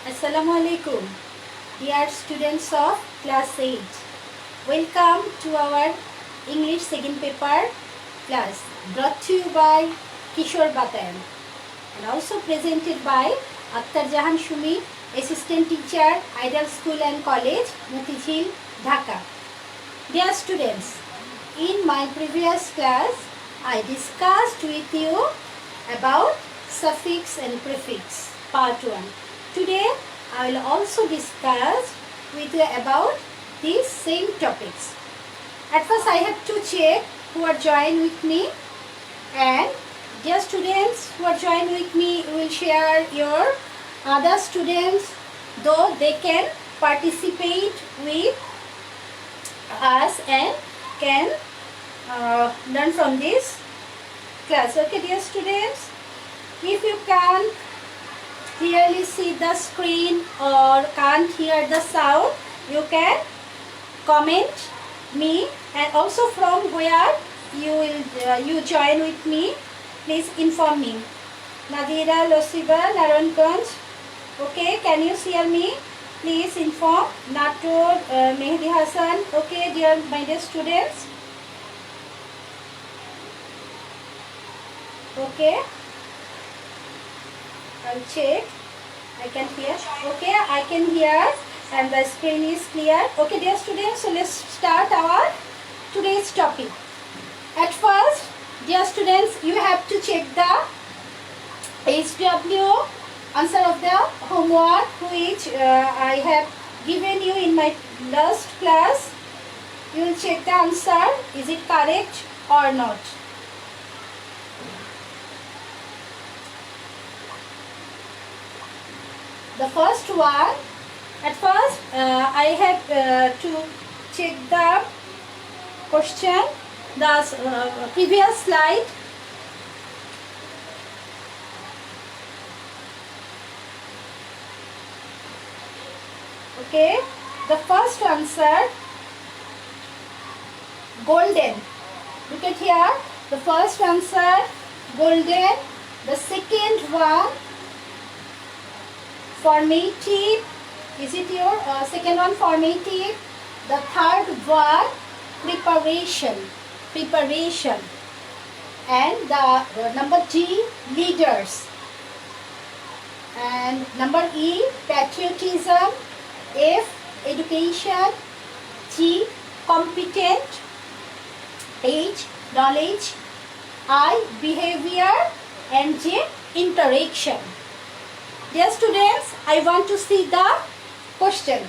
Assalamu alaikum, dear students of class 8. Welcome to our English second paper class brought to you by Kishore Batayan and also presented by Akhtar Jahan Shumi, Assistant Teacher, Ideal School and College, Motijhil, Dhaka. Dear students, in my previous class, I discussed with you about suffix and prefix, part 1. Today, I will also discuss with you about these same topics. At first, I have to check who are joined with me, and dear students who are joined with me will share your other students, though they can participate with us and can learn from this class. Okay, dear students, if you can clearly see the screen or can't hear the sound, you can comment me, and also from where you join with me, please inform me. Nadira Losiba, Naranganj. Okay, can you hear me? Please inform. Natur, Mehdi Hassan. Okay, my dear students. Okay, I'll check. I can hear. Okay, I can hear and the screen is clear. Okay, dear students, so let's start our today's topic. At first, dear students, you have to check the HW answer of the homework which I have given you in my last class. You will check the answer. Is it correct or not? The first one, at first I have to check the question, the previous slide. Okay, the first answer, golden. Look at here, the first answer, golden. The second one, formative. Is it your second one, formative? The third one, preparation. And the number D, leaders. And number E, patriotism. F, education. G, competent. H, knowledge. I, behavior. And J, interaction. Dear students, I want to see the question.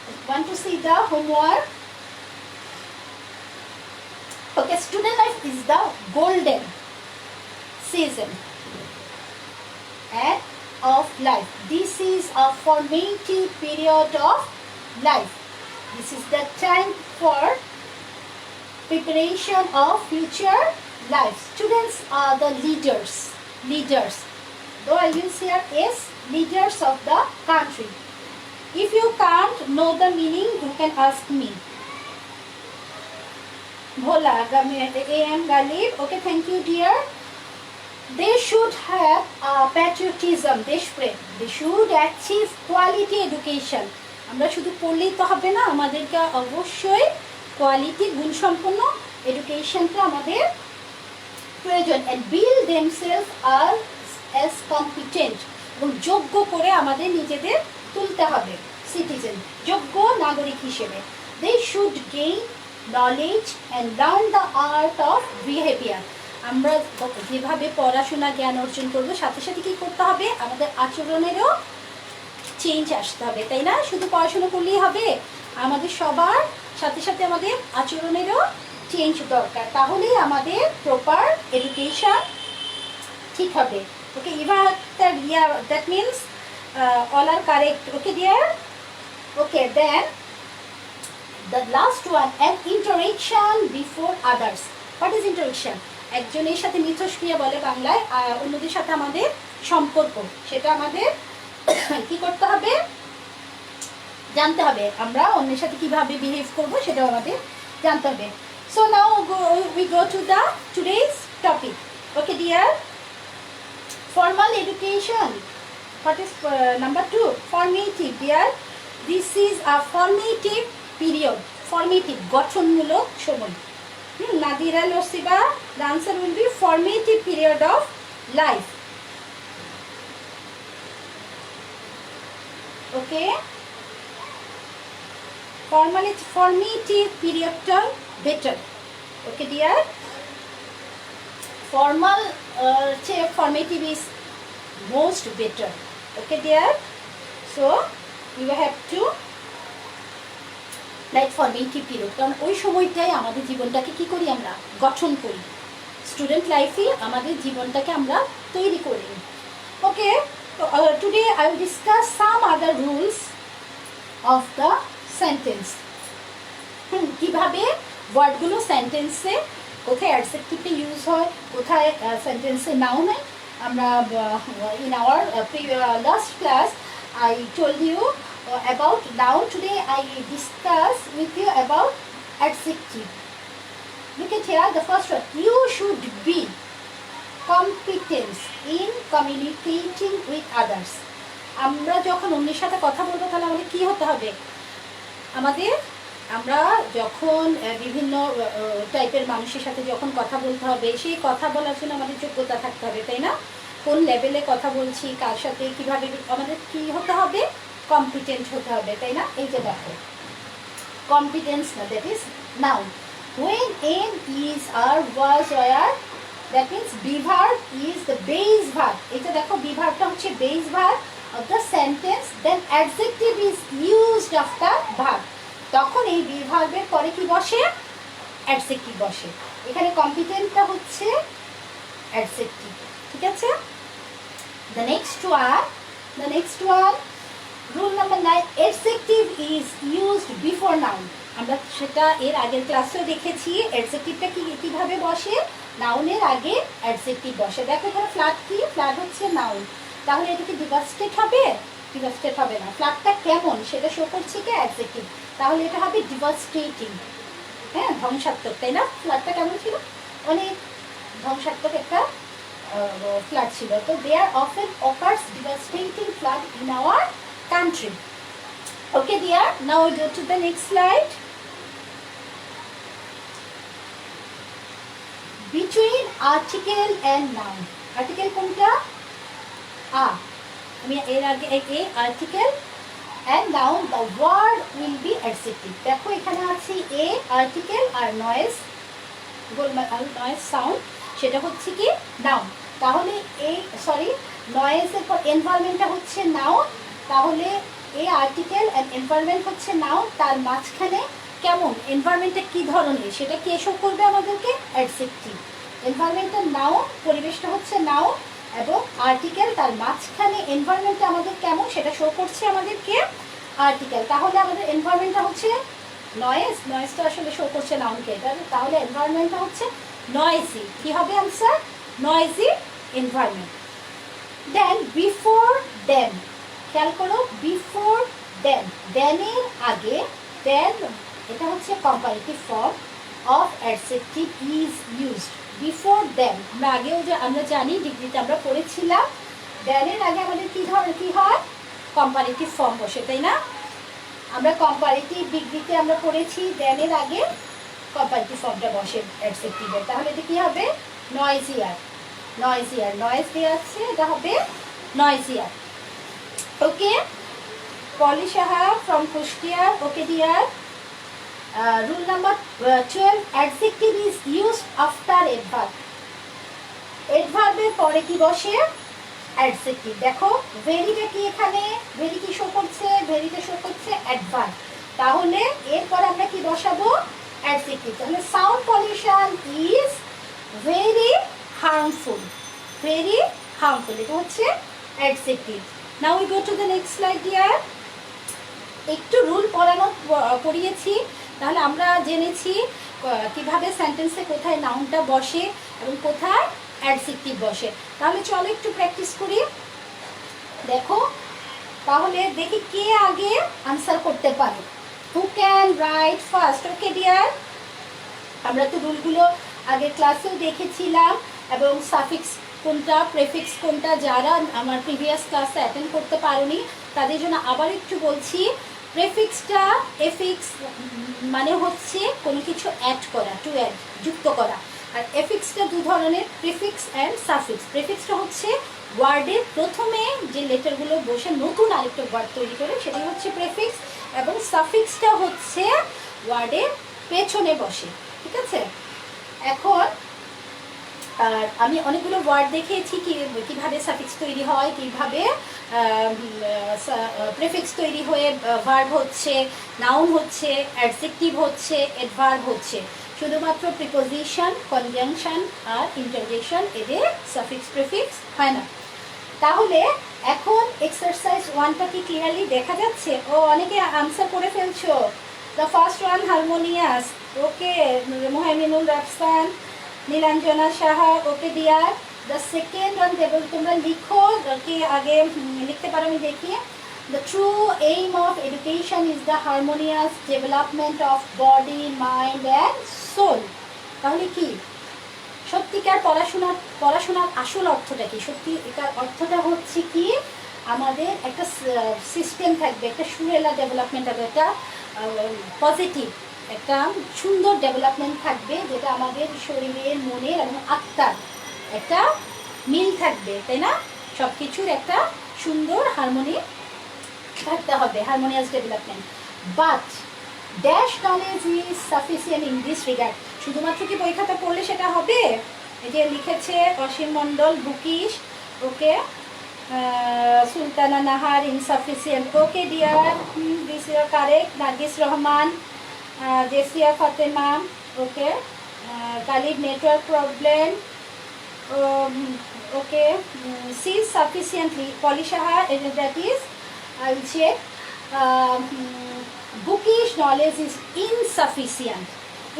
I want to see the homework. Okay, student life is the golden season and of life. This is a formative period of life. This is the time for preparation of future life. Students are the leaders. Though I use here is leaders of the country. If you can't know the meaning, you can ask me. Bhola, A.M. Galib. Okay, thank you, dear. They should have patriotism, deshprem. They should achieve quality education. আমরা শুধু পড়লেই তো হবে না, আমাদেরকে অবশ্যই quality গুণসম্পন্ন এডুকেশনটা আমাদের প্রয়োজন। and build themselves as competent, এবং যোগ্য করে আমাদের নিজেদের তুলতে হবে সিটিজেন, যোগ্য নাগরিক হিসেবে। they should gain knowledge and learn the art of behavior. আমরা যেভাবে পড়াশোনা জ্ঞান অর্জন করবো, সাথে সাথে কি করতে হবে, আমাদের আচরণেরও চেঞ্জ আসতে হবে, তাই না? শুধু পড়াশোনা করলেই হবে, আমাদের সবার সাথে সাথে আমাদের আচরণেরও চেঞ্জ দরকার, তাহলেই আমাদের প্রপার এডুকেশন ঠিক হবে। Okay, that means all are correct. Okay, dear. Okay, then the last one, an interaction before others. What is interaction? একজনের সাথে মিথস্ক্রিয়া বলে বাংলায়, অন্যদের সাথে আমাদের সম্পর্ক, সেটা আমাদের কি করতে হবে, জানতে হবে। আমরা অন্যের সাথে কিভাবে বিহেভ করব সেটাও আমাদের জানতে হবে। So now we go to the today's topic. Okay, dear. Formal education What is number 2? Formative, dear. This is a formative period. Formative, গঠনমূলক সময়. Nadira Losiba, the answer will be formative period of life. Okay? Formative period term better. Okay, dear? Formative is most better. Okay, dear? So, you have to like formative period. কারণ ওই সময়টাই আমাদের জীবনটাকে কি করি আমরা গঠন করি, স্টুডেন্ট লাইফে আমাদের জীবনটাকে আমরা তৈরি করি। Okay, today I will discuss some other rules of the sentence. কিভাবে ওয়ার্ডগুলো সেন্টেন্সে কোথায় অ্যাডজেক্টিভে ইউজ হয়, কোথায় সেন্টেন্সে নাউন হয়। আমরা in our last class I told you about noun. Today I discuss with you about adjective. Look at here, the first one. You should be competent in communicating with others. আমরা যখন অন্যের সাথে কথা বলবো তাহলে আমাদের কি হতে হবে? আমরা যখন বিভিন্ন টাইপের মানুষের সাথে যখন কথা বলতে হবে, সেই কথা বলার জন্য আমাদের যোগ্যতা থাকতে হবে, তাই না? কোন লেভেলে কথা বলছি, কার সাথে কিভাবে, আমাদের কি হতে হবে? কম্পিটেন্ট হতে হবে, তাই না? এই যে দেখো, কম্পিটেন্স না, that is noun. When am, is, are, was, were, that means be verb is the base verb. এই যে দেখো, be verbটা হচ্ছে base verb of the sentence, then adjective is used after verb. তখন এই be verbের পরে কি বসে? অ্যাডজেক্টিভ বসে। এখানে কম্পিটেন্টটা হচ্ছে অ্যাডজেক্টিভ, ঠিক আছে? The next one, rule number 9, adjective is used before noun. আমরা সেটা এর আগের ক্লাসেও দেখেছি, অ্যাডজেক্টিভটা কিভাবে বসে? নাউনের আগে অ্যাডজেক্টিভ বসে। দেখো এখানে ফ্ল্যাট কি? ফ্ল্যাট হচ্ছে নাউন, তাহলে এটা কি ডিভাস্টেড হবে? ডিভাস্টেড হবে না। ফ্ল্যাটটা কেমন সেটা শো করছে কি? অ্যাডজেক্টিভ, তাহলে এটা হবে ডিভাস্টেটিং। হ্যাঁ, ধ্বংসাত্মক, তাই না? ফ্ল্যাটটা কেমন ছিল? অনেক ধ্বংসাত্মক একটা flood ছিল। তো there often occurs devastating flood in our country. Okay dear, now we go to the next slide. Between article and noun. Article কোনটা? আমি এর আগে article and noun, the word will be adjective. দেখো এখানে আছে a article R noise sound, সেটা হচ্ছে কি? নাউন। তাহলে নয়েজের পর এনভায়রনমেন্টটা হচ্ছে নাউন, তাহলে এই আর্টিকেল অ্যান্ড এনভায়রনমেন্ট হচ্ছে নাউন, তার মাঝখানে কেমন এনভায়রনমেন্টটা কি ধরনের সেটা কি এসব করবে আমাদেরকে? অ্যাডজেক্টিভ। এনভায়রনমেন্টের নাউন, পরিবেশটা হচ্ছে নাউন, এবং আর্টিকেল তার মাঝখানে এনভায়রনমেন্টটা আমাদের কেমন সেটা শো করছে আমাদেরকে আর্টিকেল। তাহলে আমাদের এনভায়রনমেন্টটা হচ্ছে নয়েজটা আসলে শো করছে নাউনকে, তাহলে এনভায়রনমেন্টটা হচ্ছে noisy. কি হবে answer? noisy environment. Then before them, খেয়াল করো, before them, then এর আগে, then এটা হচ্ছে comparative form of adjective is used. Before them, আমরা জানি, ডিগ্রিতে আমরা পড়েছিলাম, then এর আগে আমাদের কি হয়? comparative form বসে, তাই না? আমরা comparative ডিগ্রিতে আমরা পড়েছি, then এর আগে কম্পারেটিভ ফর্মটা বসে অ্যাডজেক্টিভের। তাহলে এটা কি হবে? নয়েজিয়ার। নয়েজ দেওয়া আছে, এটা হবে নয়েজিয়ার। Okay, Poli Saha from Kushtia. Okay dear, rule number 12, adjective is used after adverb. অ্যাডভার্বের পরে কি বসে? অ্যাডজেক্টিভ। দেখো ভেরিটা কি, এখানে ভেরি কি শো করছে? ভেরিটা শো করছে অ্যাডভার্ব, তাহলে এরপর আমরা কি বসাবো? adjective. তাহলে sound pollution is very harmful. Very harmful. এটা হচ্ছে adjective. Now we go to the next slide dear. একটু রুল পড়িয়েছি, তাহলে আমরা জেনেছি কিভাবে সেন্টেন্সে কোথায় নাউনটা বসে এবং কোথায় অ্যাডজেক্টিভ বসে। তাহলে চলো একটু প্র্যাকটিস করি। দেখো তাহলে দেখি কে আগে আনসার করতে পারে। Who can write first? Okay dear, আমরা তো রুলগুলো আগের ক্লাসেও দেখেছিলাম এবং সাফিক্স কোনটা, প্রেফিক্স কোনটা, যারা আমার প্রিভিয়াস ক্লাসে অ্যাটেন্ড করতে পারোনি তাদের জন্য আবার একটু বলছি। প্রেফিক্সটা এফিক্স মানে হচ্ছে কোনো কিছু অ্যাড করা, টু অ্যাড, যুক্ত করা। আর এফিক্সটা দু ধরনের, প্রিফিক্স অ্যান্ড সাফিক্স। প্রিফিক্সটা হচ্ছে ওয়ার্ডের প্রথমে যে লেটারগুলো বসে নতুন আরেকটা ওয়ার্ড তৈরি করে, সেটাই হচ্ছে প্রেফিক্স। এবং সাফিক্সটা হচ্ছে ওয়ার্ডের পেছনে বসে, ঠিক আছে? এখন আর আমি অনেকগুলো ওয়ার্ড দেখিয়েছি কীভাবে সাফিক্স তৈরি হয়, কীভাবে প্রেফিক্স তৈরি হয়ে ভার্ব হচ্ছে, নাউন হচ্ছে, অ্যাডজেক্টিভ হচ্ছে, অ্যাডভার্ব হচ্ছে। শুধুমাত্র প্রিপোজিশন, কনজাংশন আর ইন্টারজেকশন এদের সাফিক্স প্রেফিক্স হয় না। তাহলে এখন এক্সারসাইজ 1টা কি ক্লিয়ারলি দেখা যাচ্ছে? ও অনেকে আনসার করে ফেলছো। The first one harmonious, okay Mohaiminul Rafsan, Nilanjana Saha, okay deer. The second one তোমরা লিখো, কি আগে লিখতে পারো আমি দেখি। The true aim of education is the harmonious development of body, mind and soul. তাহলে কি সত্যিকার পড়াশোনার আসল অর্থটা কি? সত্যিকার অর্থটা হচ্ছে কি, আমাদের একটা সিস্টেম থাকবে, একটা সুরেলা ডেভেলপমেন্ট হবে, একটা পজিটিভ, একটা সুন্দর ডেভেলপমেন্ট থাকবে, যেটা আমাদের শরীরের, মনের এবং আত্মার একটা মিল থাকবে, তাই না? সব কিছুর একটা সুন্দর হারমোনি থাকতে হবে, harmonious development. But dash knowledge is sufficient in this regard. শুধুমাত্র কি বই খাতা পড়লে সেটা হবে? এই যে লিখেছে Asim Mondal, bookish, okay. Sultana Nahar, insufficient, okay dear, this is correct. Nargis Rahman, Jesia Fatema, okay. Kalib, network problem, okay. C sufficiently, Poli Saha, that is I will check. Bookish knowledge is insufficient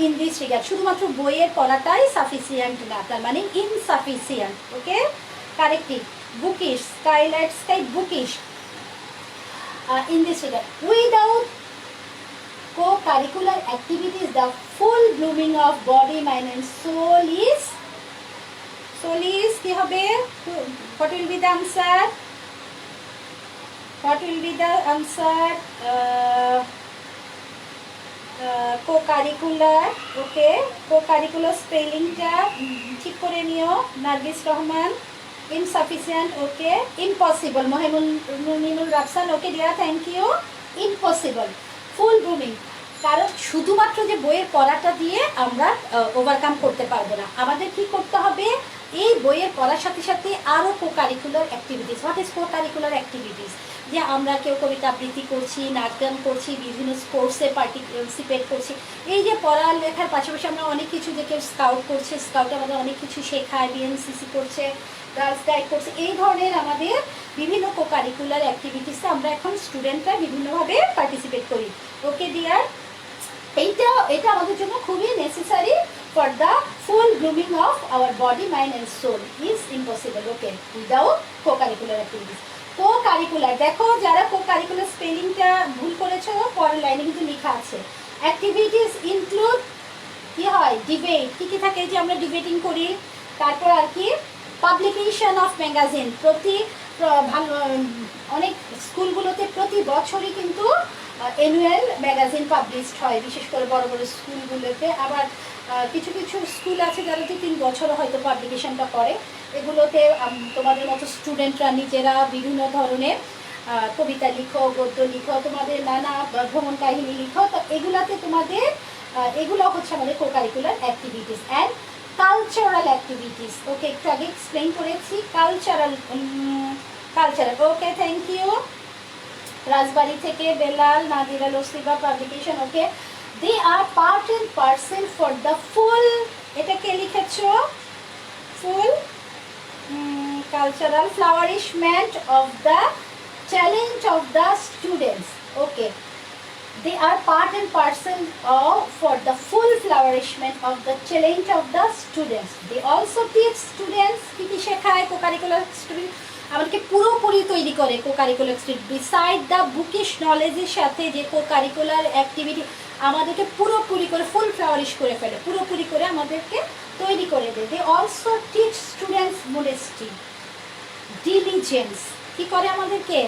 in this regard. শুধুমাত্র বইয়ের পড়াটাই সাফিসিয়েন্ট না, তার মানে insufficient, okay. Corrective, bookish, skylight, sky, bookish in this regard. Without co-curricular activities, the full blooming of body, mind and soul is কি হবে? What will be the answer? What will be the answer? Co-curricular, okay. Co-curricular spellingটা ঠিক করে নিও। Nargis Rahman, insufficient, okay. Impossible, Mohaiminul Rafsan, okay dear, thank you. Impossible, full blooming. কারণ শুধুমাত্র যে বইয়ের পড়াটা দিয়ে আমরা ওভারকাম করতে পারবো না, আমাদের কি করতে হবে? এই বইয়ের পড়ার সাথে সাথে আরও co-curricular activities. What is co-curricular activities? যে আমরা কেউ কবিতা আবৃত্তি করছি, নাচ গান করছি, বিভিন্ন স্পোর্টসে পার্টিসিপেট করছি। এই যে পড়ালেখার পাশাপাশি আমরা অনেক কিছু, যে কেউ স্কাউট করছে, স্কাউটে আমাদের অনেক কিছু শেখায়, বিএনসিসি করছে, গার্লস গাইড করছে, এই ধরনের আমাদের বিভিন্ন কো-কারিকুলার অ্যাক্টিভিটিসে আমরা এখন স্টুডেন্টরা বিভিন্নভাবে পার্টিসিপেট করি, ওকে ডিয়ার। এটা আমাদের জন্য খুবই necessary for the full blooming of our body, mind and soul is impossible, okay, without co-curricular activities. Co-curricular, দেখো যারা কো-কারিকুলার স্পেলিংটা ভুল করেছো, পরের লাইনে কিন্তু লেখা আছে। অ্যাক্টিভিটিস ইনক্লুড, কি হয়? ডিবেট, কী থাকে যে আমরা ডিবেটিং করি। তারপর আর কি, পাবলিকেশন অফ ম্যাগাজিন, অনেক স্কুলগুলোতে প্রতি বছরই কিন্তু অ্যানুয়াল ম্যাগাজিন পাবলিশড হয়, বিশেষ করে বড় বড় স্কুলগুলোতে। আবার কিছু কিছু স্কুল আছে যারা 2-3 বছরও হয়তো পাবলিকেশনটা করে। এগুলোতে তোমাদের মতো স্টুডেন্টরা নিজেরা বিভিন্ন ধরনের কবিতা লিখো, গদ্য লিখো, তোমাদের নানা ভ্রমণ কাহিনী লিখো। তো এগুলাতে তোমাদের এগুলো হচ্ছে আমাদের co-curricular activities and cultural activities, okay. একটু আগে এক্সপ্লেন করেছি cultural, okay, thank you. Rajbari থেকে Belal, Nadira Lasiba, publication, okay. They are part and parcel for the full, এটা কে লিখেছো? Full cultural flourishment of the challenge of the students, okay. They are part and parcel for the full flourishment of the challenge of the students. They also teach students, কি শেখায়? কো-কারিকুলার student আমাদেরকে পুরোপুরি তৈরি করে কো-কারিকুলার student. Beside the bookish নলেজের সাথে যে কো-কারিকুলার activity আমাদেরকে পুরোপুরি করে ফুল ফ্লাওয়ারিশ করে ফেলে, পুরোপুরি করে আমাদেরকে তৈরি করে দেয়। They also teach students modesty, diligence. কি করে আমাদেরকে?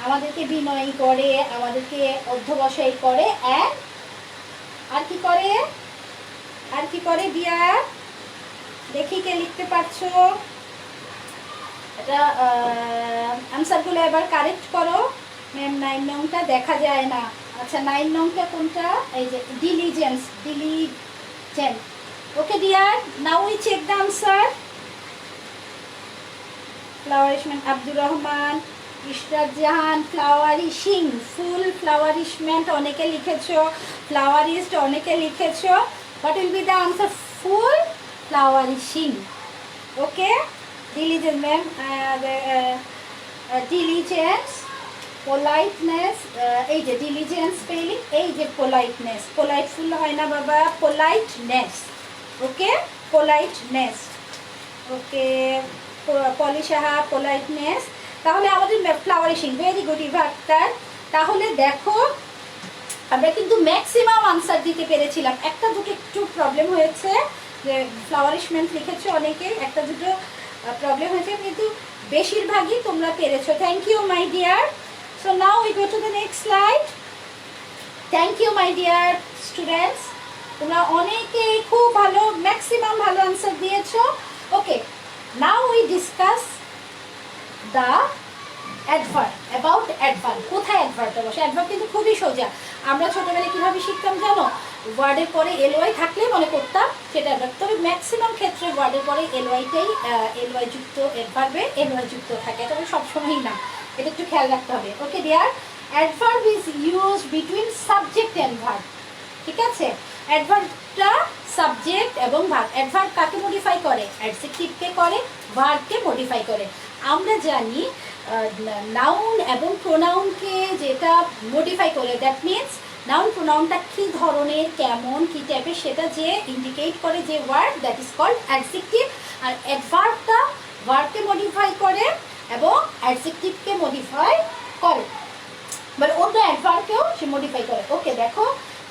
আমাদেরকে বিনয়ী করে, আমাদেরকে অধ্যবসায়ী করে, অ্যান্ড আর কি করে? আর কি করে ডিয়ার? দেখি কে লিখতে পারছো? এটা আনসারগুলো এবার কারেক্ট করো। ম্যাম 9 নংটা দেখা যায় না। আচ্ছা 9 নংটা কোনটা? এই যে diligence, diligent. Okay dear, now we check the answer. Flourishment, Abdur Rahman, Ishrat Jahan, flourishing, full flourishment অনেকে লিখেছো, ফ্লাওয়ারিস্ট অনেকে লিখেছো। What will be the answer? Full flourishing. Okay, diligence ma'am, diligence, politeness, এই যে diligence spelling, এই যে politeness, politeful হয় না বাবা, politeness, ওকে, politeness, ওকে, পলি সাহা, politeness। তাহলে আমাদের ফ্লাওয়ারিশিং, ভেরি গুড ইভাক্তার। তাহলে দেখো আমরা কিন্তু ম্যাক্সিমাম আনসার দিতে পেরেছিলাম, একটা দুটো একটু প্রবলেম হয়েছে, যে ফ্লাওয়ারিশমেন্ট লিখেছো অনেকে, একটা দুটো প্রবলেম হয়েছে, কিন্তু বেশিরভাগই তোমরা পেরেছো। Thank you my dear. So now we go to the next slide. Thank you my dear students, তোমরা অনেকেই খুব ভালো, ম্যাক্সিমাম ভালো আনসার দিয়েছো। Okay, now we discuss the adverb, about adverb. কোথায় অ্যাডভার্বটা বসে? অ্যাডভার্ব কিন্তু খুবই সোজা। আমরা ছোটোবেলায় কীভাবে শিখতাম জানো? ওয়ার্ডের পরে এলওয়াই থাকলে মনে করতাম সেটা অ্যাডভার্ব। তবে ম্যাক্সিমাম ক্ষেত্রে ওয়ার্ডের পরে এলওয়াইটাই, এলওয়াই যুক্ত অ্যাডভার্বে এলওয়াই যুক্ত থাকে, তবে সবসময়ই না, এটা একটু খেয়াল রাখতে হবে। Okay dear, adverb is use between subject and verb. ঠিক আছে, অ্যাডভার্বটা সাবজেক্ট এবং ভার্ব। অ্যাডভার্ব কাকে মডিফাই করে? অ্যাডজেক্টিভকে করে, ভার্বকে মডিফাই করে। আমরা জানি নাউন এবং প্রোনাউনকে যেটা মডিফাই করে, দ্যাট মিনস নাউন প্রোনাউনটা কী ধরনের, কেমন, কী টাইপের, সেটা যে ইন্ডিকেট করে যে word, that is called adjective. আর অ্যাডভার্বটা ভার্বকে মডিফাই করে এবং অ্যাডজেক্টিভকে মডিফাই করে, মানে অন্য অ্যাডভার্বকেও সে মডিফাই করে। ওকে দেখো,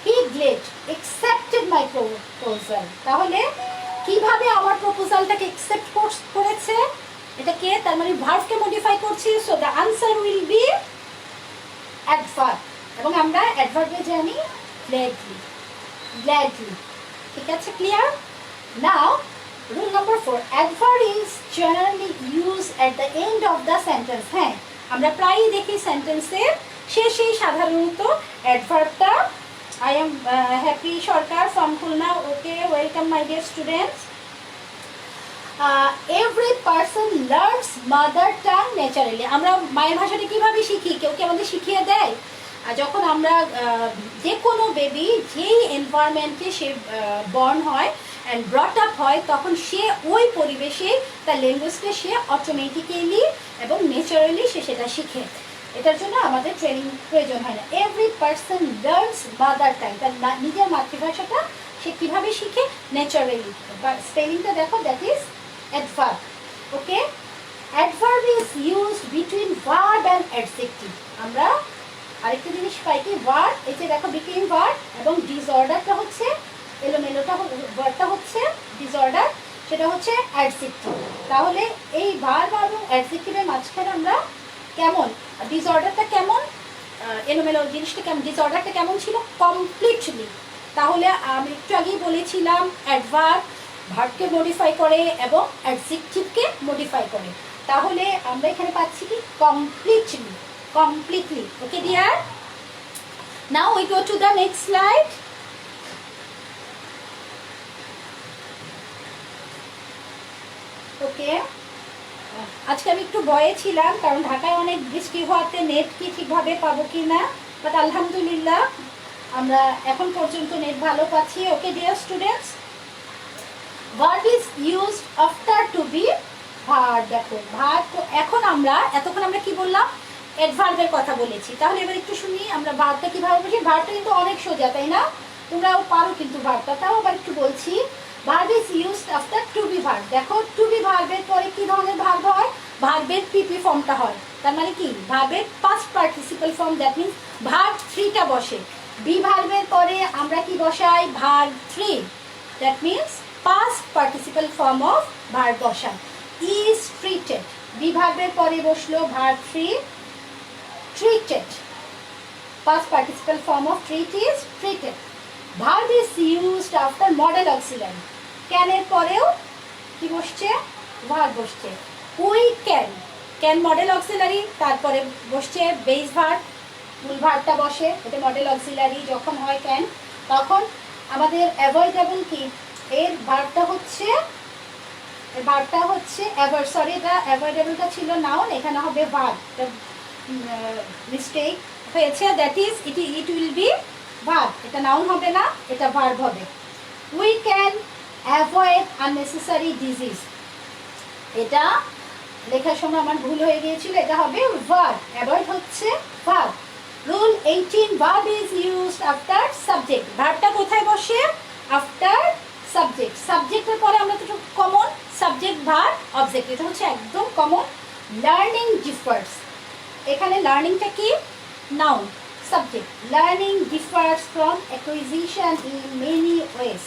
হি গ্লেড অ্যাকসেপ্টেড মাই প্রপোজাল। তাহলে কিভাবে আমার প্রপোজালটাকে অ্যাকসেপ্ট করেছে? এটা কে? তার মানে ভার্বকে মডিফাই করছে। So the answer will be adverb, এবং আমরা অ্যাডভার্বে জানি গ্ল্যাডলি, গ্ল্যাডলি। ঠিক আছে, clear? Now rule number 4, adverb is generally use at the end of the sentence. হ্যাঁ, আমরা প্রায়ই দেখি সেন্টেন্সের শেষেই সাধারণত অ্যাডভার্বটা। I am Happy Sarkar from Khulna. Okay, welcome my dear students. Every person learns mother tongue naturally. আমরা মায়ের ভাষাটা কীভাবে শিখি? কেউ কি আমাদের শিখিয়ে দেয়? যখন আমরা যে কোনো বেবি যেই এনভায়রনমেন্টে সে বর্ন হয় অ্যান্ড ব্রট আপ হয়, তখন সে ওই পরিবেশে তার ল্যাঙ্গুয়েজটা সে অটোমেটিক্যালি এবং ন্যাচারালি সে সেটা শিখে। এটার জন্য আমাদের ট্রেনিং প্রয়োজন হয় না। Every person learns mother tongue, তার নিজের মাতৃভাষাটা সে কীভাবে শিখে? ন্যাচারালি। স্পেলিংটা দেখো, that is adverb. Okay, adverb is used between verb and adjective. আমরা আরেকটা জিনিস পাই কি? ভার্ব, এই যে দেখো বিটুইন ভার্ব এবং ডিসঅর্ডারটা হচ্ছে এলোমেলোটা, ভার্বটা হচ্ছে ডিসঅর্ডার, সেটা হচ্ছে অ্যাডজেক্টিভ। তাহলে এই ভার্ব এবং অ্যাডজেক্টিভের মাঝখানে আমরা কেমন, ডিসঅর্ডারটা কেমন, এলোমেলো জিনিসটা কেমন, ডিসঅর্ডারটা কেমন ছিল? কমপ্লিটলি। তাহলে আমি একটু আগেই বলেছিলাম অ্যাডভার্ব ভার্বকে মডিফাই করে এবং অ্যাডজেক্টিভকে মডিফাই করে। তাহলে আমরা এখানে পাচ্ছি কি? Completely, completely. Okay dear, now we go to the next slide. Okay, আজকে আমি একটু ভয়ে ছিলাম, কারণ ঢাকায় অনেক বৃষ্টি হওয়াতে নেট কি ঠিকভাবে পাবো কি না, বাট আলহামদুলিল্লাহ আমরা এখন পর্যন্ত নেট ভালো পাচ্ছি। Okay dear students, verb is used after to be verb. দেখো ভার্ব, এখন আমরা এতক্ষণ আমরা কি বললাম? অ্যাডভার্বের কথা বলেছি। তাহলে এবার একটু শুনি আমরা ভার্বটা কীভাবে বলছি। ভার্বটা কিন্তু অনেক সোজা, তাই না? তোমরাও পারো কিন্তু ভার্বটা, তাও আবার একটু বলছি। Verb is used after to be verb. দেখো টু বি ভার্বের পরে কী ধরনের ভার্ব হয়? ভার্বের পিপি ফর্মটা হয়। তার মানে কি? ভার্বের past participle form, that means verb 3টা বসে। বি ভার্বের পরে আমরা কি বসাই? Verb 3, that means past participle form of verb বসান। ইজ ট্রিটেড, বি ভার্বের পরে বসলো verb three, treated, past participle form of treat is treated. Verb is used after model auxiliary. can এর পরেও কি বসছে, verb বসছে। we can model auxiliary, তারপরে বসছে base verb, মূল ভার্বটা বসে, এটা মডেল অক্সিলারি যখন হয় can, তখন আমাদের অ্যাভয়েডেবল কি, এর ভার্বটা হচ্ছে সরি এটা অ্যাভয়েডেবলটা ছিল নাউন, এখানে হবে ভার্ব, মিস্টেক হয়েছে, that is it will be verb, এটা নাউন হবে না, এটা ভার্ব হবে। We can avoid unnecessary disease, এটা লেখার সময় আমার ভুল হয়ে গিয়েছিল, এটা হবে ভার্ব, অ্যাভয়েড হচ্ছে verb. Rule 18, verb is used after subject, ভার্বটা কোথায় বসে, আফটার সাবজেক্ট, সাবজেক্টের পরে আমরা তো কমন সাবজেক্ট ভার্ব অবজেক্ট, এটা হচ্ছে একদম কমন। লার্নিং ডিফার্স, এখানে লার্নিংটা কি, noun, subject, learning differs from acquisition in many ways,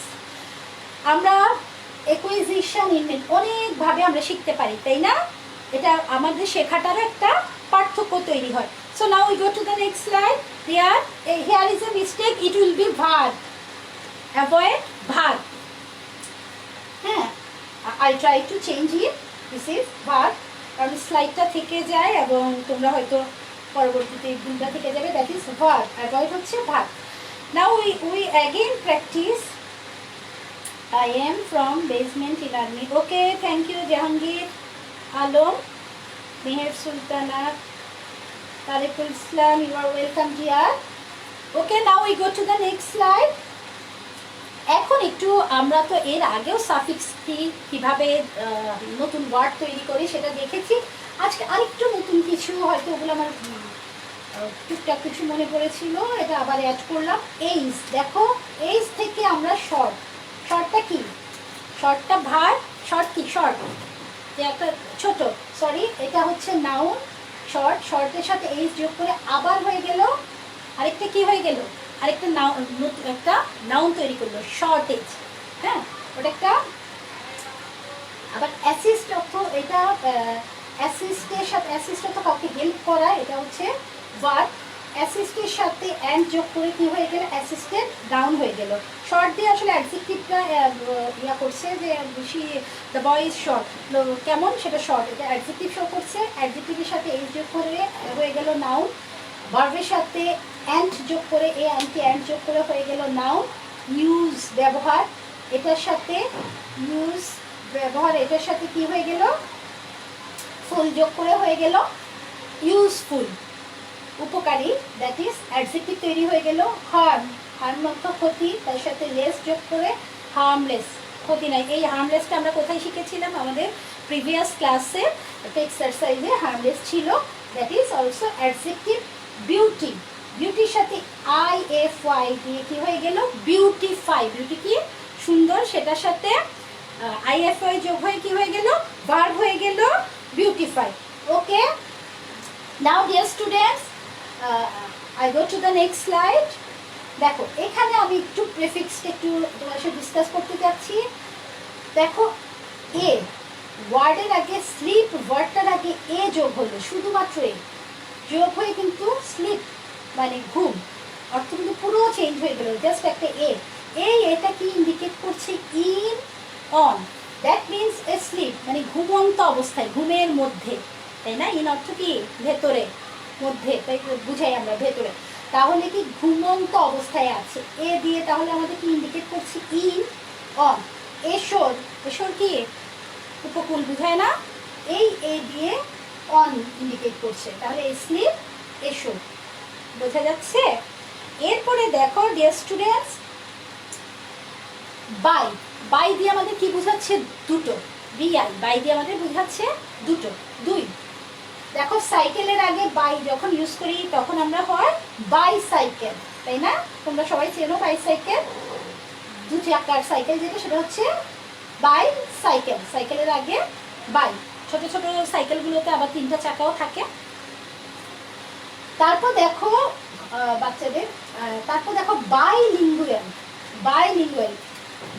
আমরা অ্যাকুইজিশন ইন মেনি অনেকভাবে আমরা শিখতে পারি, তাই না, এটা আমাদের শেখাটারও একটা পার্থক্য তৈরি হয়। So now we go to the next slide, here is a mistake, it will be verb, avoid verb, হ্যাঁ, I try to change it, this is verb, কারণ স্লাইডটা থেকে যায় এবং তোমরা হয়তো পরবর্তীতে ভুলটা থেকে যাবে, দ্যাট ইজ ভার্ব, অ্যাভয়েড হচ্ছে verb. Now we again practice, I am from basement in army. Okay, thank you Jahangir, Alom, Meher Sultana, Tariqul Islam, you are welcome dear. Okay, now we go to the next slide. এখন একটু আমরা তো এর আগেও suffix কিভাবে নতুন word তৈরি করি সেটা দেখেছি, আজকে আরেকটু নতুন কিছু, হয়তো ওগুলো আমার টুকটাক কিছু মনে পড়েছিল, এটা আবার অ্যাড করলাম। এইজ, দেখো এইজ থেকে আমরা শর্ট, শর্টটা কি, শর্টটা ভার, শর্ট কি, শর্ট যে একটা ছোট, সরি এটা হচ্ছে নাউন, শর্ট, শর্টের সাথে এইজ যোগ করে আবার হয়ে গেল আরেকটা কি হয়ে গেল, আরেকটা নাউন, একটা নাউন তৈরি করলো শর্টেজ, হ্যাঁ, ওটা একটা আবার অ্যাসিস্ট অর্থ, এটা অ্যাসিস্টের সাথে, অ্যাসিস্ট অর্থ কাউকে হেল্প করা, এটা হচ্ছে ভার্ব, অ্যাসিস্টের সাথে অ্যান্ড যোগ করে কি হয়ে গেল, অ্যাসিস্টেড ডাউন হয়ে গেল। শর্ট দিয়ে আসলে অ্যাডজেক্টিভটা ইয়া করছে যে বেশি, দ্য বয় ইজ শর্ট, কেমন সেটা শর্ট, এটা অ্যাডজেক্টিভ শো করছে, অ্যাডজেক্টিভের সাথে এইচ যোগ করে হয়ে গেল নাউন, ভার্বের সাথে অ্যান্ড যোগ করে অ্যান্ড যোগ করে হয়ে গেল নাউন। ইউজ ব্যবহার, এটার সাথে ইউজ ব্যবহার, এটার সাথে কি হয়ে গেল, ফুল যোগ করে হয়ে গেল ইউজফুল, উপকারী, দ্যাট ইজ অ্যাডজেক্টিভ তৈরি হয়ে গেল। হার্ম, হার্ম অর্থ ক্ষতি, তার সাথে লেস যোগ করে হার্মলেস, ক্ষতি নাই। এই হার্মলেসটা আমরা কোথায় শিখেছিলাম, আমাদের প্রিভিয়াস ক্লাসে একটা এক্সারসাইজে হার্মলেস ছিল, that is also adjective. Beauty, বিউটির সাথে IFY দিয়ে কি হয়ে গেল, বিউটিফাই, বিউটি কি সুন্দর, সেটার সাথে IFY যোগ হয়ে কি হয়ে গেল, ভার্ব হয়ে গেল beautify. Okay, now dear students, I go to the next slide. দেখো এখানে আমি একটু প্রেফিক্সটা একটু তোমার সাথে ডিসকাস করতে যাচ্ছি। দেখো এ ওয়ার্ডের আগে, স্লিপ ওয়ার্ডটার আগে এ যোগ হলো, শুধুমাত্র এ যোগ হয়ে কিন্তু স্লিপ মানে ঘুম অর্থ কিন্তু পুরো চেঞ্জ হয়ে গেল, জাস্ট একটা এটা কি ইন্ডিকেট করছে, in on, that means asleep মানে ঘুমন্ত অবস্থায়, ঘুমের মধ্যে, তাই না, ইন অর্থ কি ভেতরে, মধ্যে, তাই বুঝাই আমরা ভেতরে, তাহলে কি ঘুমন্ত অবস্থায় আছে, এ দিয়ে তাহলে আমাদের কি ইন্ডিকেট করছে, ইন অন। এসর, এসর কি উপকূল বুঝায় না, এই এ দিয়ে অন ইন্ডিকেট করছে, তাহলে স্লিপ এসর, বোঝা যাচ্ছে। এরপরে দেখো ডিয়ার স্টুডেন্টস, বাই, বাই দিয়ে আমাদের কি বোঝাচ্ছে, দুটো, বিআই, বাই দিয়ে আমাদের বোঝাচ্ছে দুটো, দুই। দেখো সাইকেলের আগে বাই যখন ইউজ করি তখন আমরা হয় বাইসাইকেল, তাই না, তোমরা সবাই চেনো বাইসাইকেল, দু চাকার সাইকেল যেটা, সেটা হচ্ছে বাইসাইকেল, সাইকেলের আগে বাই, ছোট ছোট সাইকেলগুলোতে আবার 3টা চাকাও থাকে। তারপর দেখো বাচ্চাদের, তারপর দেখো বাইলিঙ্গুয়াল, বাইলিঙ্গুয়াল,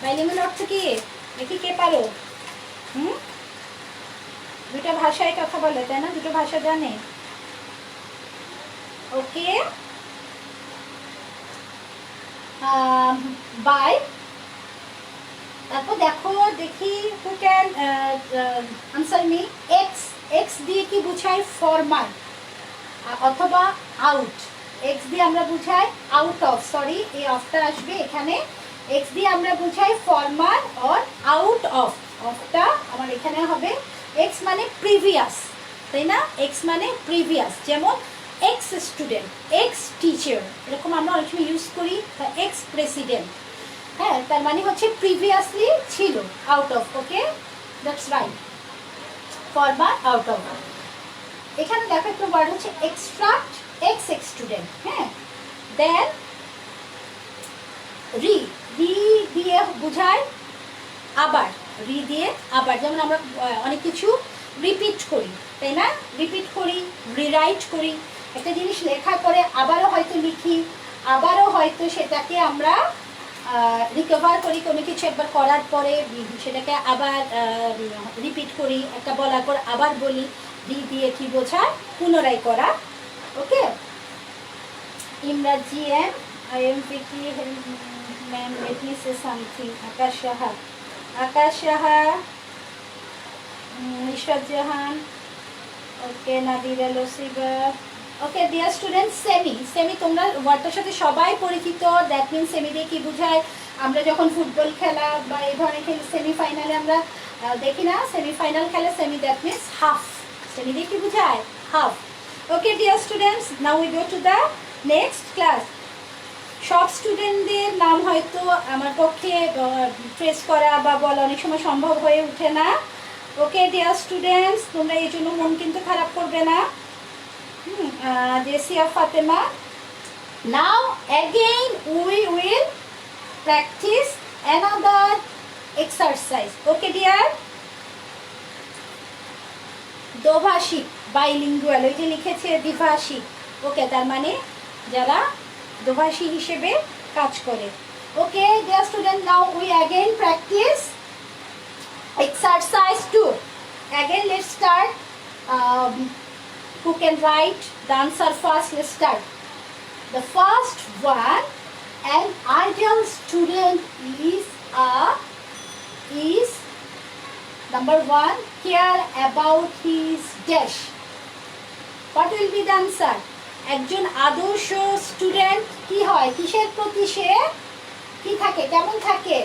বাইলিঙ্গুয়াল অর্থ কি, দেখি কে পারো? দুটো ভাষায় কথা বলে, তাই না? দুটো ভাষা জানে। ওকে, বাই। তারপর দেখো, দেখি who can answer me. X, x দিয়ে কি বুঝায়? ফরমার অথবা আউট। এক্স দিয়ে আমরা বুঝাই আউট অফ, সরি এই অফটা আসবে এখানে। এক্স দিয়ে আমরা বুঝাই ফরমার অর আউট অফ। অফটা আমার এখানে হবে এক্স মানে প্রিভিয়াস, তাই না? এক্স মানে প্রিভিয়াস, যেমন এক্স স্টুডেন্ট, এক্স টিচার, এরকম আমরা অনেক সময় ইউজ করি। এক্স প্রেসিডেন্ট, হ্যাঁ, তার মানে হচ্ছে প্রিভিয়াসলি ছিল, out of. Okay, that's right, former out of. এখানে দেখো একটা ওয়ার্ড হচ্ছে এক্সট্রাক্ট, এক্স এক্স স্টুডেন্ট, হ্যাঁ। দেন রি, রি দিয়ে বুঝায় আবার, রি দিয়ে আবার, যেমন আমরা অনেক কিছু রিপিট করি, তাই না? রিপিট করি, রিরাইট করি, একটা জিনিস লেখার পরে আবারও হয়তো লিখি, আবারও হয়তো সেটাকে আমরা রিকভার করি, কোনো কিছু একবার করার পরে সেটাকে আবার রিপিট করি, একটা বলার পর আবার বলি। রি দিয়ে কি বোঝায়? পুনরায় করা। ওকে, ইমরাজি এম, আই এম পিকি, ma'am let me say something. Akash Saha, Akash Saha, Ishrat Jahan, okay, Nadira লসিবা। Okay dear student, semi, semi তোমরা ওয়ার্ডটার সাথে সবাই পরিচিত। দ্যাট মিনস সেমি দিয়ে কি বোঝায়? আমরা যখন ফুটবল খেলা বা এই ধরনের খেলি, সেমিফাইনালে আমরা দেখি না, সেমিফাইনাল খেলে semi, that means half. Semi দিয়ে কি বোঝায়? Half. Okay dear students, now we go to the next class. সব স্টুডেন্টদের নাম হয়তো আমার পক্ষে ট্রেস করা বা বলা অনেক সময় সম্ভব হয়ে ওঠে না। ওকে ডিয়ার স্টুডেন্টস, তোমরা এই জন্য মন কিন্তু খারাপ করবে না। Jessia Fatima, now again we will practice another exercise. Okay dear, দোভাষিক, বাইলিঙ্গুয়াল, ওই যে লিখেছে দ্বিভাষিক। ওকে, তার মানে যারা দোভাষী হিসেবে কাজ করে। ওকে dear student, now we again practice exercise 2. Again let's start. Who can write the answer first? Let's start. The first one, an ideal student is number 1, care about his dash. What will be the answer? একজন আদর্শ student কি হয়? কিসের প্রতি সে কি থাকে, কেমন থাকে?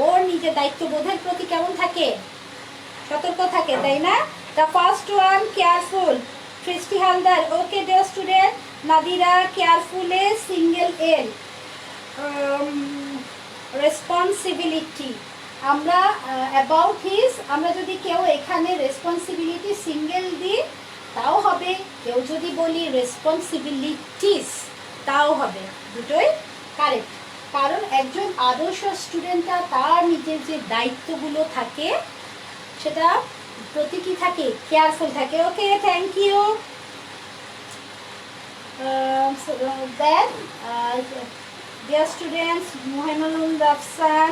ওর নিজের দায়িত্ববোধের প্রতি কেমন থাকে? সতর্ক থাকে, তাই না? The first one, careful. Christy Haldar. Okay dear student, Nadira, careful is single L. Responsibility. আমরা about his, আমরা যদি কেউ এখানে রেসপন্সিবিলিটি সিঙ্গেল দিই তাও হবে, কেউ যদি বলি রেসপন্সিবিলিটিস তাও হবে, দুটোই কারেক্ট। কারণ একজন আদর্শ স্টুডেন্টরা তার নিজের যে দায়িত্বগুলো থাকে সেটা প্রতি কি থাকে? কেয়ারফুল থাকে। Okay, thank you. Then dear students, Mohainul Rafsan,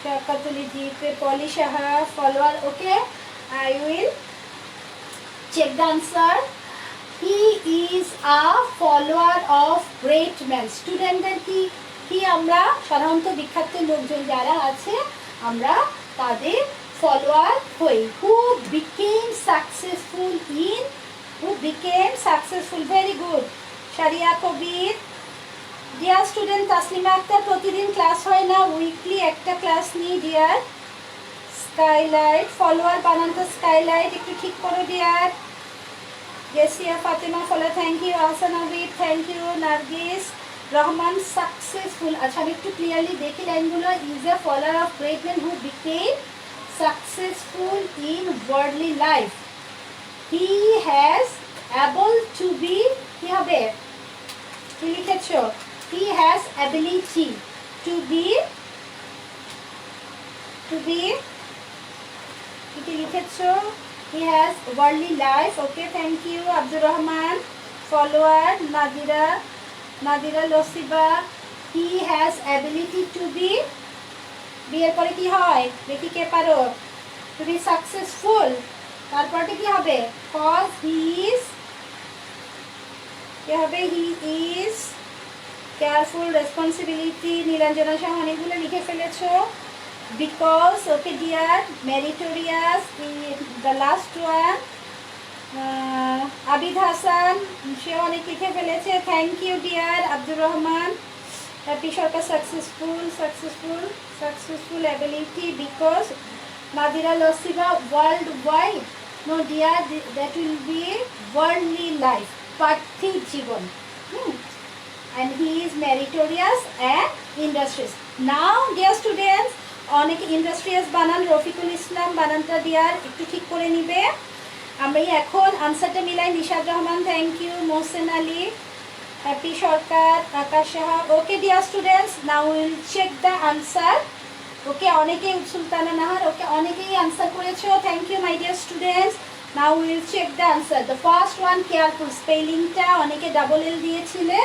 শাকাতুলি জিপে, Poly Saha, follower. Okay, I will check the answer. He is a follower of great man. স্টুডেন্টদের কি কি আমরা সাধারণত বিখ্যাত লোকজন যারা আছে আমরা তাদের ফলোয়ার হই। Who became successful in, who became successful, very good. Saria Kabir. Dear student, Taslima Akter, প্রতিদিন ক্লাস হয় না, উইকলি একটা ক্লাস নিই ডিয়ার। স্কাইলাইট, ফলোয়ার বানানটা স্কাইলাইট, একটু ঠিক করো dear. Jesia Fatema follow, thank you. Ahsan Abid, thank you. Nargis Rahman, successful. আচ্ছা আমি একটু ক্লিয়ারলি দেখি লাইনগুলো। Is a follower of great man who became successful in worldly life. He has able two be, কি হবে? কি লিখেছ? He has ability to be, কি লিখেছ? He has worldly life. Okay, thank you. Abdur Rahman, follower. Nadira লসিবা, he has ability to be, বিয়ের পরে কি হয় দেখি কে পারো, টু বি সাকসেসফুল, তারপরে কি হবে, কজ হি ইজ, কি হবে, he is careful, responsibility, Nilanjana Saha অনেকগুলো লিখে ফেলেছো, because, okay dear, meritorious, the last one, Abid Hasan সে অনেক লিখে ফেলেছে, thank you dear, Abdur Rahman, Happy Sarkar, successful, successful, successful ability, because, Nadira লসিবা, world wide, no dear, that will be worldly life, পার্থিব জীবন, and he is meritorious and industrious. Now dear students, অনেক industrious বানান, রফিকুল ইসলাম বানানটা ডিয়ার একটু ঠিক করে নিবে। আমি এখন আনসারটা মিলাই, Nishad Rahman thank you, Mohsen Ali, Happy Sarkar, Akash Saha, okay dear students, now will check the answer. Okay অনেকেই, সুলতানা নাহার, ওকে অনেকেই আনসার করেছো, thank you my dear students. Now will check the answer. The first one careful, স্পেলিংটা অনেকে ডাবল এল দিয়েছিলে,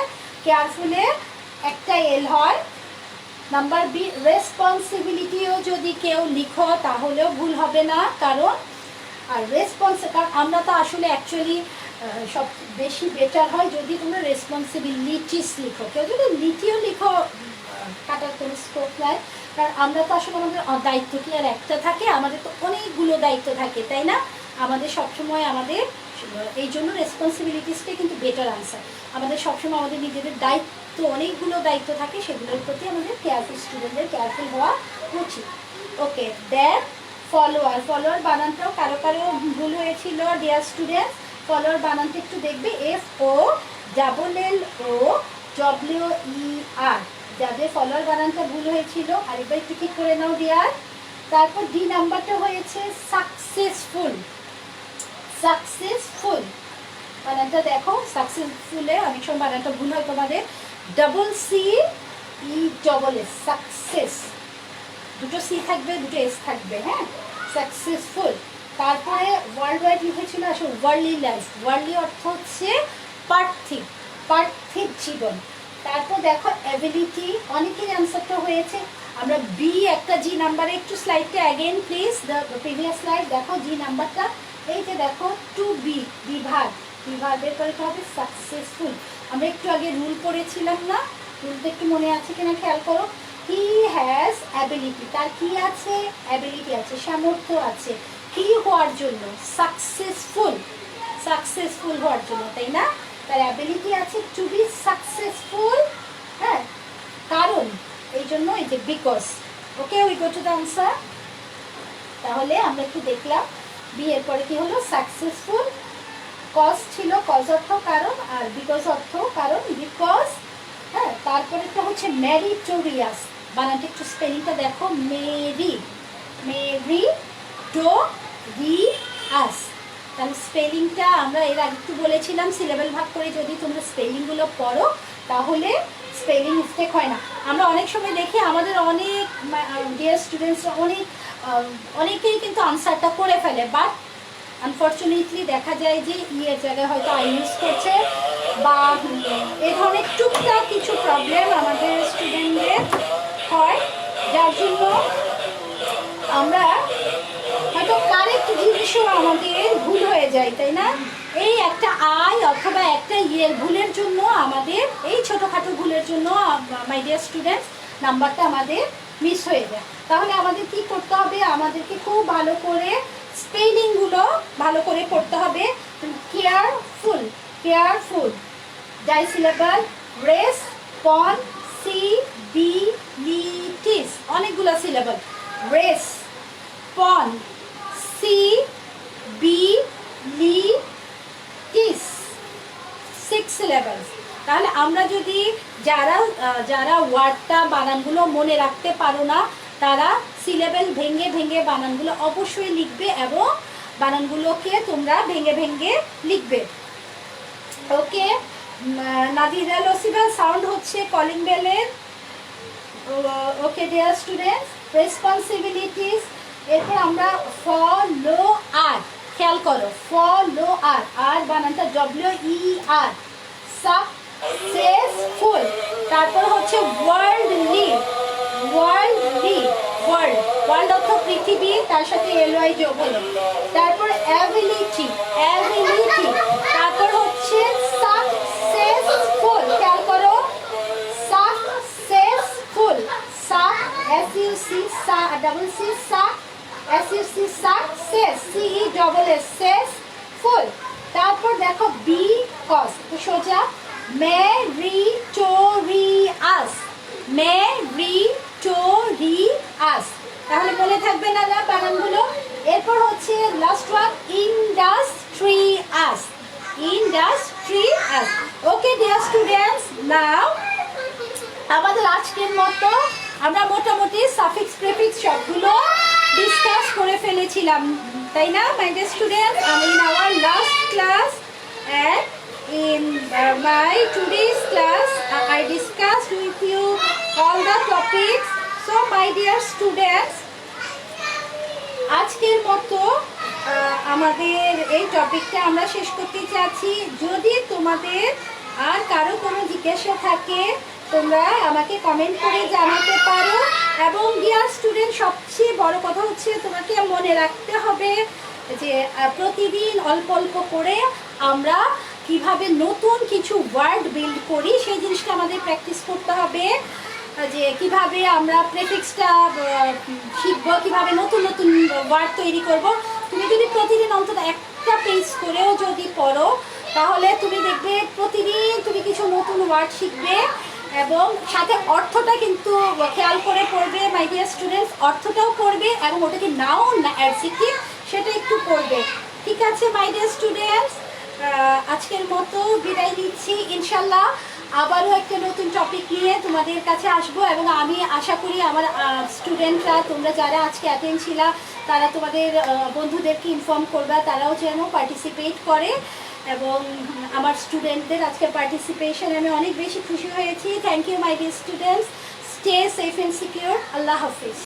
কেয়ারফুলে একটা এল হয়। নাম্বার বি, রেসপন্সিবিলিটিও যদি কেউ লিখো তাহলেও ভুল হবে না, কারণ আর কারণ আমরা তো আসলে অ্যাকচুয়ালি সব বেশি বেটার হয় যদি তোমরা রেসপন্সিবিলিটিস লিখো, কেউ যদি লিটিও লিখো কাটার কোনো স্কোপ নাই, কারণ আমরা তো আসলে আমাদের দায়িত্ব কি আর একটা থাকে, আমাদের তো অনেকগুলো দায়িত্ব থাকে, তাই না? আমাদের সবসময় আমাদের এই জন্য রেসপন্সিবিলিটিসটাই কিন্তু বেটার আনসার। আমাদের সবসময় আমাদের নিজেদের দায়িত্ব, অনেকগুলো দায়িত্ব থাকে, সেগুলোর প্রতি আমাদের কেয়ারফুল, স্টুডেন্টদের কেয়ারফুল হওয়া উচিত। ওকে, দেন ফলোয়ার, ফলোয়ার বানানটাও কারো কারো ভুল হয়েছিল ডিয়ার স্টুডেন্টস, ফলোয়ার বানানটা একটু দেখবে, FOLLOWER, যাদের ফলোয়ার বানানটা ভুল হয়েছিল আরেকবার একটু ঠিক করে নাও ডিয়ার। তারপর ডি নাম্বারটা হয়েছে সাকসেসফুল, সাকসেসফুল বানানটা দেখো, সাকসেসফুলে অনেক সময় বানানটা ভুল হয় তোমাদের, CCESS, সাকসেস, দুটো সি থাকবে, দুটো এস থাকবে, হ্যাঁ, সাকসেসফুল। তারপরে ওয়ার্ল্ড ওয়াইড লিখেছিল, আসলে ওয়ার্ল্ডলি লাইফ, ওয়ার্ল্ডলি অর্থ হচ্ছে পার্থিব, পার্থিব জীবন। তারপর দেখো অ্যাবিলিটি, অনেকের অ্যান্সারটা হয়েছে, আমরা বি একটা জি নাম্বারে, একটু স্লাইডটা again please, the previous slide দেখো, জি নাম্বারটা এই যে দেখো, টু বি, বিভাগ, বিভাগের পরে কি হবে, সাকসেসফুল। আমরা একটু আগে রুল পড়েছিলাম না, রুলটা একটু মনে আছে কিনা খেয়াল করো, হি হ্যাজ অ্যাবিলিটি, তার কি আছে, অ্যাবিলিটি আছে, সামর্থ্য আছে, কি হওয়ার জন্য, সাকসেসফুল, সাকসেসফুল হওয়ার জন্য, তাই না? তার অ্যাবিলিটি আছে টু বি সাকসেসফুল, হ্যাঁ, কারণ এই জন্য, এই যে because. Okay, we go to the answer. তাহলে আমরা একটু দেখলাম বি এর পরে কি হলো, সাকসেসফুল, কজ ছিল, কজ অর্থ কারণ, আর বিকজ অর্থ কারণ, বিকজ, হ্যাঁ। তারপরেটা হচ্ছে মেরিটোরিয়াস, বানানটা একটু স্পেলিংটা দেখো, মেরিটোরিয়াস, তাহলে স্পেলিংটা আমরা এর আগে একটু বলেছিলাম, সিলেবেল ভাগ করে যদি তোমরা স্পেলিংগুলো পড়ো তাহলে স্পেলিং মিস্টেক হয় না। আমরা অনেক সময় দেখি আমাদের অনেক ডিয়ার স্টুডেন্টসরা অনেকেই কিন্তু আনসারটা করে ফেলে, বাট আনফর্চুনেটলি দেখা যায় যে এর জায়গায় হয়তো আই ইউজ করছে, বা এই ধরনের টুকটাক কিছু প্রবলেম আমাদের স্টুডেন্টদের হয়, যার জন্য আমরা হয়তো কারেক্ট জিনিসও আমাদের ভুল হয়ে যায়, তাই না? এই একটা আই অথবা একটা ইয়ের ভুলের জন্য আমাদের, এই ছোটোখাটো ভুলের জন্য মাই ডিয়ার স্টুডেন্টস নাম্বারটা আমাদের মিস হয়ে যায়। তাহলে আমাদের কি করতে হবে, আমাদেরকে খুব ভালো করে স্পেলিংগুলো ভালো করে পড়তে হবে। কেয়ারফুল, কেয়ারফুল, ডাইসিলেবল, রেসপন্সিবিলিটিস, অনেকগুলো সিলেবল, রেসপন্সিবিলিটিস, 6 সিলেবলস। তাহলে আমরা যদি যারা যারা ওয়ার্ডটা বানানগুলো মনে রাখতে পারো না, তারা সিলেবেল ভেঙে ভেঙে বানানগুলো অবশ্যই লিখবে, এবং বানানগুলোকে তোমরা ভেঙে ভেঙে লিখবে। ওকে, নাদিরা লসিবা সাউন্ড হচ্ছে কলিং বেলের। ওকে ডিয়ার স্টুডেন্টস, রেসপন্সিবিলিটিস, এরপর আমরা ফলোয়ার, খেয়াল করো, ফলোয়ার, আর বানানটা WER, সেস ফুল। তারপর হচ্ছে ওয়ার্ল্ডলি, ওয়ার্ল্ডলি, ওয়ার্ল্ড, ওয়ার্ল্ড অর্থ পৃথিবী, তার সাথে এলওয়াই যোগ হলো। তারপর অ্যাবিলিটি, অ্যাবিলিটি। তারপর হচ্ছে সাকসেসফুল, খেয়াল করো, successful, suc S U C সা double C suc S U C success C E double S cess ful. তারপর দেখো বি কস, সোজা মেরিটোরিয়াস, মেরিটোরিয়াস, তাহলে মনে থাকবে না না বানানগুলো। এরপর হচ্ছে last one industrious, industrious. Okay dear students, now আমাদের আজকের মতো আমরা মোটামুটি সাফিক্স প্রেফিক্স সবগুলো ডিসকাস করে ফেলেছিলাম, তাই না মাই ডিয়ার স্টুডেন্টস? আমি in our last class and in my today's class I discussed with you all the topics. So my dear students, আজকের মতো আমাদের এই টপিকটা আমরা শেষ করতে চাচ্ছি। যদি তোমাদের আর কারো কোনো জিজ্ঞাসা থাকে তোমরা আমাকে কমেন্ট করে জানাতে পারো। এবং ডিয়ার স্টুডেন্ট, সবচেয়ে বড় কথা হচ্ছে তোমাকে মনে রাখতে হবে যে প্রতিদিন অল্প অল্প করে আমরা কিভাবে নতুন কিছু ওয়ার্ড বিল্ড করি সেই জিনিসটা আমাদের প্র্যাকটিস করতে হবে। যে কিভাবে আমরা প্রেফিক্সটা শিখবো, কিভাবে নতুন নতুন ওয়ার্ড তৈরি করব। তুমি যদি প্রতিদিন অন্তত একটা পেজ করেও যদি পড়ো তাহলে তুমি দেখবে প্রতিদিন তুমি কিছু নতুন ওয়ার্ড শিখবে এবং সাথে অর্থটা কিন্তু খেয়াল করে পড়বে মাই ডিয়ার স্টুডেন্টস, অর্থটাও পড়বে এবং ওটাকে নাউন না অ্যাডজেক্টিভ সেটা একটু পড়বে। ঠিক আছে মাই ডিয়ার স্টুডেন্টস, আজকের মতো বিদায় নিচ্ছি। ইনশাল্লাহ আবারও একটা নতুন টপিক নিয়ে তোমাদের কাছে আসবো এবং আমি আশা করি আমার স্টুডেন্টরা, তোমরা যারা আজকে অ্যাটেন্ড ছিলা তারা তোমাদের বন্ধুদেরকে ইনফর্ম করবা, তারাও যেন পার্টিসিপেট করে। এবং আমার স্টুডেন্টদের আজকে পার্টিসিপেশন আমি অনেক বেশি খুশি হয়েছি। Thank you my dear students, stay safe and secure. আল্লাহ হাফিজ।